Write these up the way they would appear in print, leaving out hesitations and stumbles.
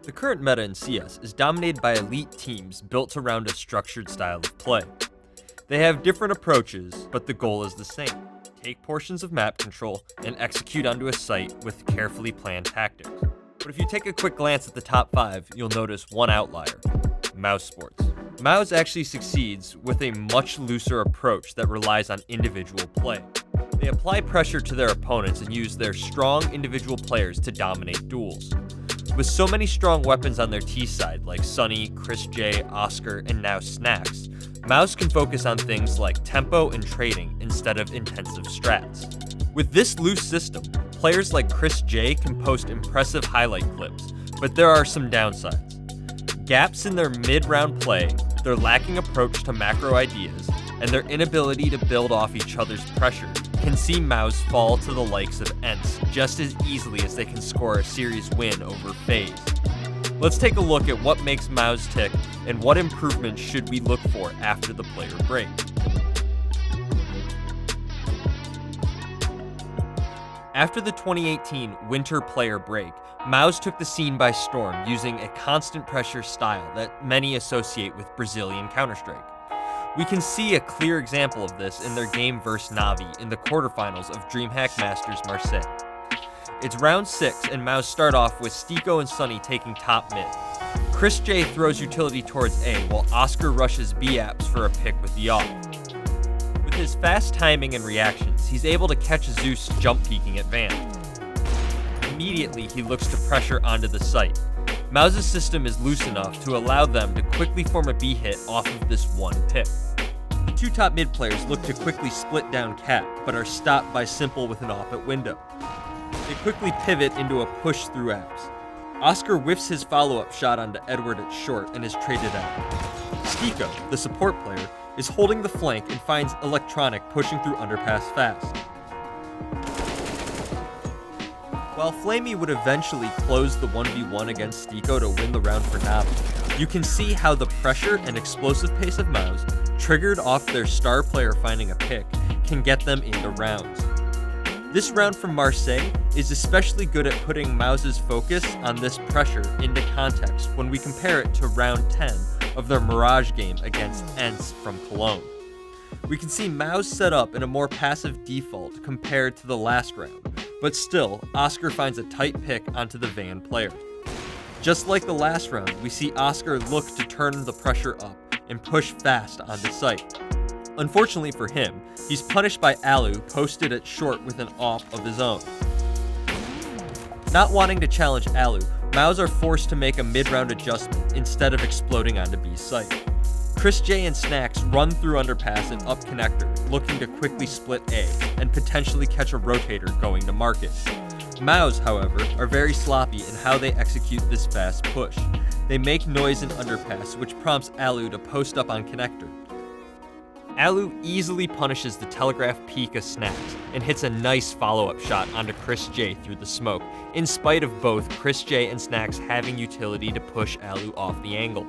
The current meta in CS is dominated by elite teams built around a structured style of play. They have different approaches, but the goal is the same. Take portions of map control and execute onto a site with carefully planned tactics. But if you take a quick glance at the top 5, you'll notice one outlier: mousesports. MOUZ actually succeeds with a much looser approach that relies on individual play. They apply pressure to their opponents and use their strong individual players to dominate duels. With so many strong weapons on their T side, like Sunny, Chris J, Oscar, and now Snax, MOUZ can focus on things like tempo and trading instead of intensive strats. With this loose system, players like Chris J can post impressive highlight clips, but there are some downsides. Gaps in their mid-round play, their lacking approach to macro ideas, and their inability to build off each other's pressure can see MOUZ fall to the likes of ENCE just as easily as they can score a series win over FaZe. Let's take a look at what makes MOUZ tick and what improvements should we look for after the player break. After the 2018 winter player break, MOUZ took the scene by storm using a constant pressure style that many associate with Brazilian Counter-Strike. We can see a clear example of this in their game versus Navi in the quarterfinals of DreamHack Masters Marseille. It's round 6 and MOUZ start off with Stiko and Sunny taking top mid. Chris J throws utility towards A while Oscar rushes B apps for a pick with the off. With his fast timing and reactions, he's able to catch Zeus jump peeking at Van. Immediately, he looks to pressure onto the site. MOUZ's system is loose enough to allow them to quickly form a B hit off of this one pick. The two top mid players look to quickly split down Cap, but are stopped by Simple with an off at window. They quickly pivot into a push through apps. Oscar whiffs his follow-up shot onto Edward at short and is traded out. Stiko, the support player, is holding the flank and finds Electronic pushing through underpass fast. While Flamey would eventually close the 1v1 against Stiko to win the round for Navi, you can see how the pressure and explosive pace of MOUZ, triggered off their star player finding a pick, can get them into rounds. This round from Marseille is especially good at putting MOUZ's focus on this pressure into context when we compare it to round 10 of their Mirage game against ENCE from Cologne. We can see MOUZ set up in a more passive default compared to the last round, but still, Oscar finds a tight pick onto the Van player. Just like the last round, we see Oscar look to turn the pressure up and push fast onto site. Unfortunately for him, he's punished by Alu posted at short with an off of his own. Not wanting to challenge Alu, MOUZ are forced to make a mid-round adjustment instead of exploding onto B's site. Chris J and Snax run through underpass and up connector, looking to quickly split A and potentially catch a rotator going to market. MOUZ, however, are very sloppy in how they execute this fast push. They make noise in underpass, which prompts Alu to post up on connector. Alu easily punishes the telegraph peek of Snax and hits a nice follow-up shot onto Chris J through the smoke, in spite of both Chris J and Snax having utility to push Alu off the angle.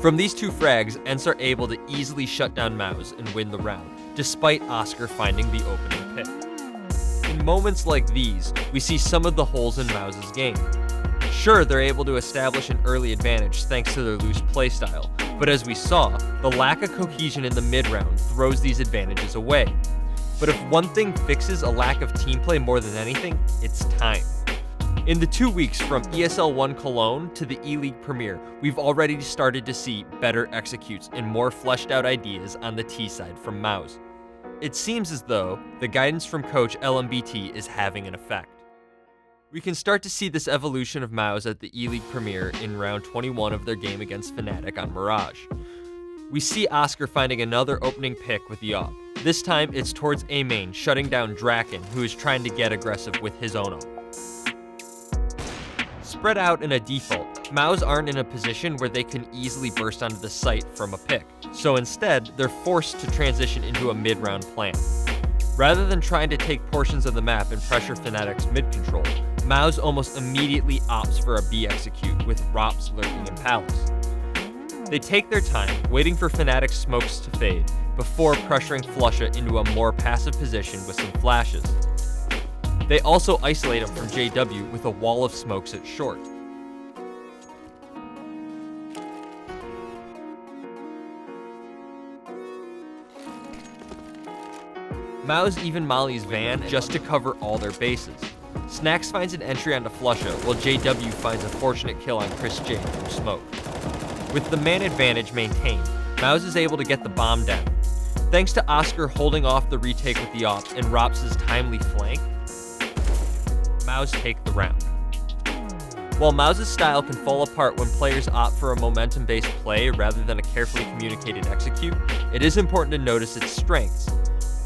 From these two frags, ENCE are able to easily shut down MOUZ and win the round, despite Oscar finding the opening pick. In moments like these, we see some of the holes in MOUZ's game. Sure, they're able to establish an early advantage thanks to their loose playstyle, but as we saw, the lack of cohesion in the mid-round throws these advantages away. But if one thing fixes a lack of team play more than anything, it's time. In the 2 weeks from ESL 1 Cologne to the E-League Premier, we've already started to see better executes and more fleshed out ideas on the T side from MOUZ. It seems as though the guidance from coach LMBT is having an effect. We can start to see this evolution of MOUZ at the E-League Premier in round 21 of their game against Fnatic on Mirage. We see Oscar finding another opening pick with the op. This time it's towards A main, shutting down Draken, who is trying to get aggressive with his own op. Spread out in a default, MOUZ aren't in a position where they can easily burst onto the site from a pick, so instead, they're forced to transition into a mid-round plan. Rather than trying to take portions of the map and pressure Fnatic's mid-control, MOUZ almost immediately opts for a B execute with Rops lurking in Palace. They take their time, waiting for Fnatic's smokes to fade, before pressuring Flusha into a more passive position with some flashes. They also isolate him from JW with a wall of smokes at short. Maus even mollies Van just to cover all their bases. Snacks finds an entry onto Flusha, while JW finds a fortunate kill on Chris J from smoke. With the man advantage maintained, Maus is able to get the bomb down. Thanks to Oscar holding off the retake with the ops and Rops' timely flank, Maus take the round. While Maus' style can fall apart when players opt for a momentum-based play rather than a carefully communicated execute, it is important to notice its strengths.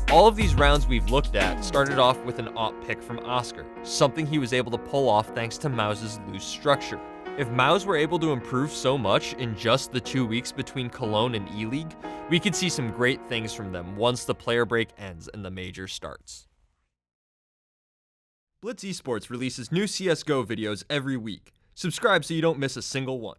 All of these rounds we've looked at started off with an op pick from Oscar, something he was able to pull off thanks to Maus' loose structure. If Maus were able to improve so much in just the 2 weeks between Cologne and E-League, we could see some great things from them once the player break ends and the major starts. Blitz Esports releases new CSGO videos every week. Subscribe so you don't miss a single one.